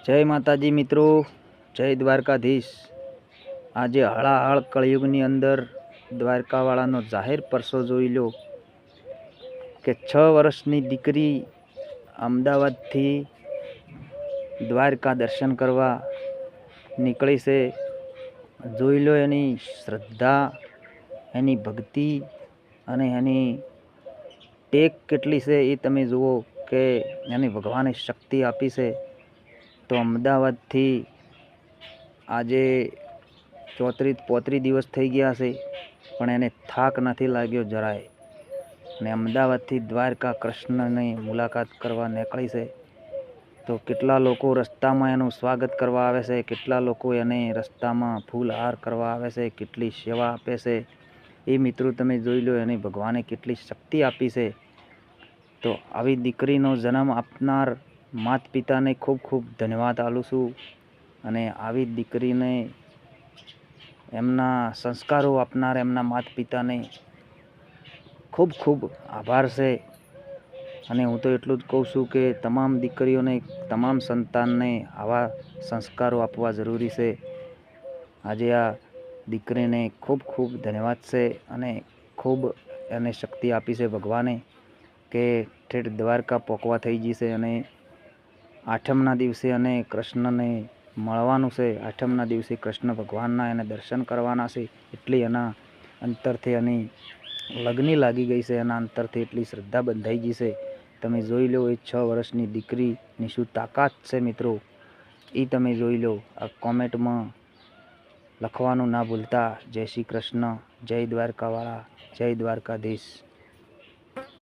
जय माताजी मित्रों, जय द्वारकाधीश। आज हड़ाहड़ कलयुगनी अंदर द्वारकावाळानो जाहिर परसो जोई लो के 6 वर्षनी दीकरी अमदावादथी द्वारका दर्शन करवा निकली से। जोई लो एनी श्रद्धा, एनी भक्ति अने एनी टेक केटली से ए तमे जुओ के एनी भगवाने शक्ति आपी से। तो अमदावाद थी आजे 34-35 दिवस थई गया से पण एने थाक नहीं लाग्यो जराय ने अमदावाद थी द्वारका कृष्ण ने मुलाकात करवा निकली से। तो केटला लोको रस्ता में एनु स्वागत करवा आवे से, केटला लोको एने रस्ता में फूलहार करवा आवे से, केटली सेवा आपे से। ए मित्रों तमे जोई लो एने भगवाने केटली शक्ति आपी से। तो आवी दीकरीनो जन्म आपनार मात पिता ने खूब खूब धन्यवाद आलू छूँ अने आवी दीकरीने एमना संस्कारों आपनार एमना मात पिता ने खूब खूब आभार से। अने हूँ तो एटलुं ज कहूँ छूं के तमाम दीकरीओने, तमाम संतान ने आवा संस्कारों आपवा जरूरी से। आज आ दीकरी ने खूब खूब धन्यवाद से अने खूब एने शक्ति आपी से भगवाने के ठेठ द्वारका पोकवा थई जी से। अने आठमना दिवसे अने कृष्ण ने मळवानुं छे। आठमना दिवसे कृष्ण भगवानना एने दर्शन करवाना छे। एटली एना अंतरथी एनी लगनी लागी गई से, एना अंतरथी एटली श्रद्धा बंधाई गई से। तमे जोई लो ए 6 वर्षनी दीकरीनी शुं ताकात छे मित्रों, ई तमे जोई लो। आ कॉमेंट में लखवानुं ना भूलता। जय श्री कृष्ण, जय द्वारकावाळा, जय द्वारकाधीश।